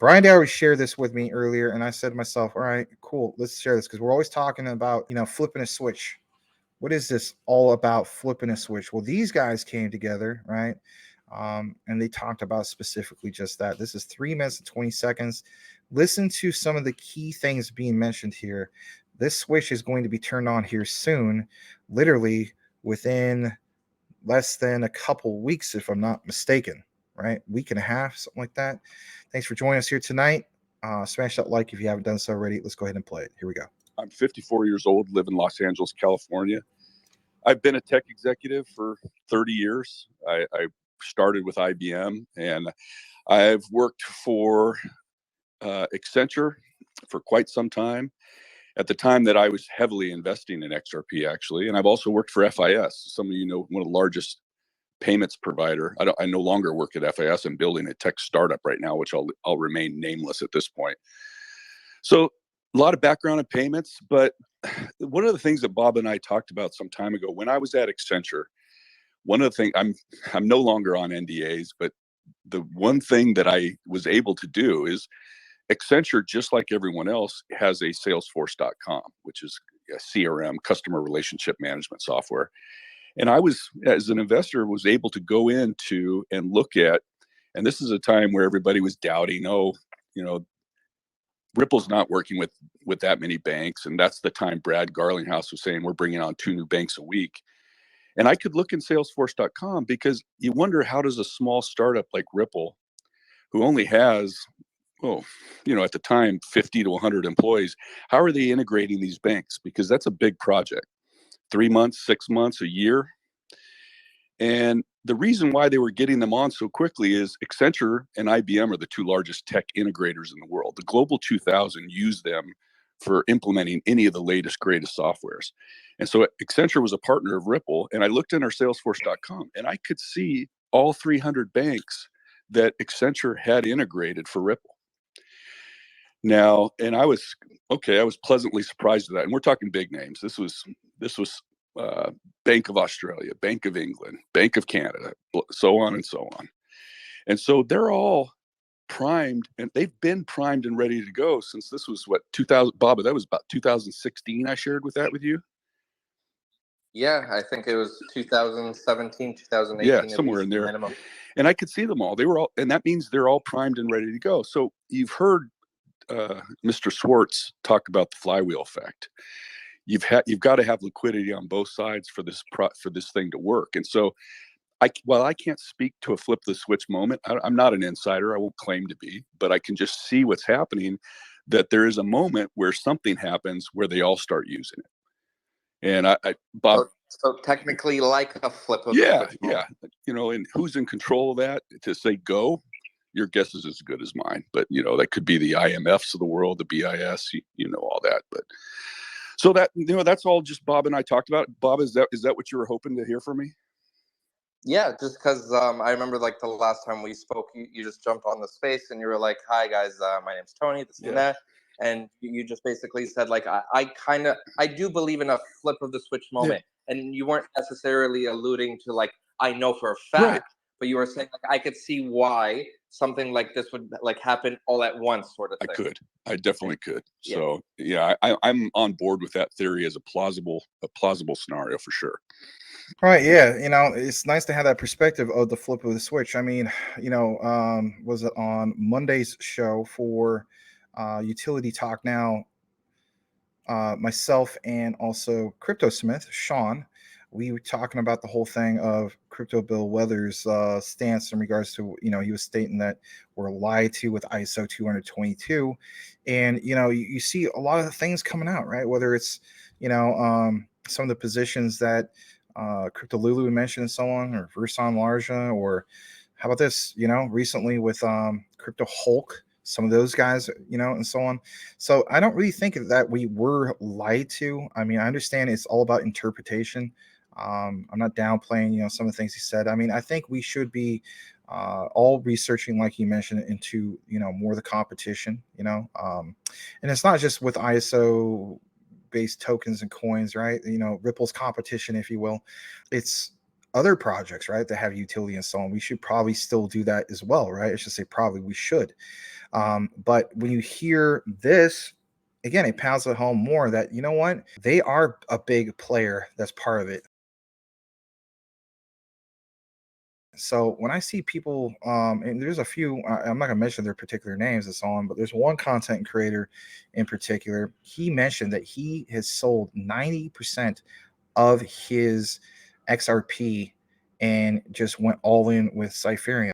Brian Dower shared this with me earlier, and I said to myself, all right, cool, let's share this, because we're always talking about, flipping a switch. What is this all about, flipping a switch? Well, these guys came together, right? And they talked about specifically just that. This is 3 minutes and 20 seconds. Listen to some of the key things being mentioned here. This switch is going to be turned on here soon, literally within less than a couple weeks, if I'm not mistaken, right? Week and a half, something like that. Thanks for joining us here tonight. Smash that like if you haven't done so already. Let's go ahead and play it. Here we go. I'm 54 years old, live in Los Angeles, California. I've been a tech executive for 30 years. I started with IBM, and I've worked for Accenture for quite some time. At the time that I was heavily investing in XRP, actually, and I've also worked for FIS. Some of you know, one of the largest payments provider. I no longer work at FIS. I'm building a tech startup right now, which I'll remain nameless at this point. So a lot of background in payments, but one of the things that Bob and I talked about some time ago when I was at Accenture, one of the things, I'm no longer on NDAs, but the one thing that I was able to do is Accenture, just like everyone else, has a Salesforce.com, which is a CRM, customer relationship management software. And I was, as an investor, was able to go into and look at, and this is a time where everybody was doubting, Ripple's not working with that many banks. And that's the time Brad Garlinghouse was saying, we're bringing on 2 new banks a week. And I could look in Salesforce.com because you wonder, how does a small startup like Ripple, who only has, at the time, 50 to 100 employees, how are they integrating these banks? Because that's a big project. 3 months, 6 months, a year. And the reason why they were getting them on so quickly is Accenture and IBM are the 2 largest tech integrators in the world. The Global 2000 use them for implementing any of the latest, greatest softwares. And so Accenture was a partner of Ripple. And I looked in our Salesforce.com and I could see all 300 banks that Accenture had integrated for Ripple. Now, and I was pleasantly surprised at that. And we're talking big names. This was Bank of Australia, Bank of England, Bank of Canada, so on and so on. And so they're all primed, and they've been primed and ready to go since this was 2000, Bob, that was about 2016 I shared with you. Yeah, I think it was 2017, 2018. Yeah, somewhere in there. Minimum. And I could see them all. They were all, and that means they're all primed and ready to go. So you've heard Mr. Schwartz talk about the flywheel effect. You've got to have liquidity on both sides for this thing to work. And so, while I can't speak to a flip the switch moment, I'm not an insider. I won't claim to be, but I can just see what's happening. That there is a moment where something happens where they all start using it. And Bob. So technically, like a flip of the switch moment. And who's in control of that to say go? Your guess is as good as mine. But that could be the IMFs of the world, the BIS, all that. But so that that's all just Bob and I talked about. Bob, is that what you were hoping to hear from me? Yeah, just because I remember like the last time we spoke, you just jumped on the space and you were like, "Hi guys, my name's Tony, this and that," and you just basically said like, I do believe in a flip of the switch moment, and you weren't necessarily alluding to like I know for a fact. Right. But you were saying like I could see why something like this would like happen all at once, sort of thing. I definitely could. Yeah. So I'm on board with that theory as a plausible scenario for sure. Right. Yeah. It's nice to have that perspective of the flip of the switch. I mean, was it on Monday's show for Utility Talk Now? Myself and also Crypto Smith, Sean, we were talking about the whole thing of Crypto Bill Weather's stance in regards to, he was stating that we're lied to with ISO 222. And, you see a lot of the things coming out, right? Whether it's, some of the positions that Crypto Lulu mentioned and so on, or Verson Larja, or how about this, recently with Crypto Hulk, some of those guys, and so on. So I don't really think that we were lied to. I mean, I understand it's all about interpretation. I'm not downplaying, some of the things he said. I mean, I think we should be all researching, like you mentioned, into, more of the competition, and it's not just with ISO based tokens and coins, right? Ripple's competition, if you will. It's other projects, right, that have utility and so on, we should probably still do that as well, right? I should say probably we should. But when you hear this, again, it pounds it home more that, you know what, they are a big player that's part of it. So when I see people, and there's a few, I'm not gonna mention their particular names and so on, but there's one content creator in particular. He mentioned that he has sold 90% of his XRP and just went all in with Cypherium.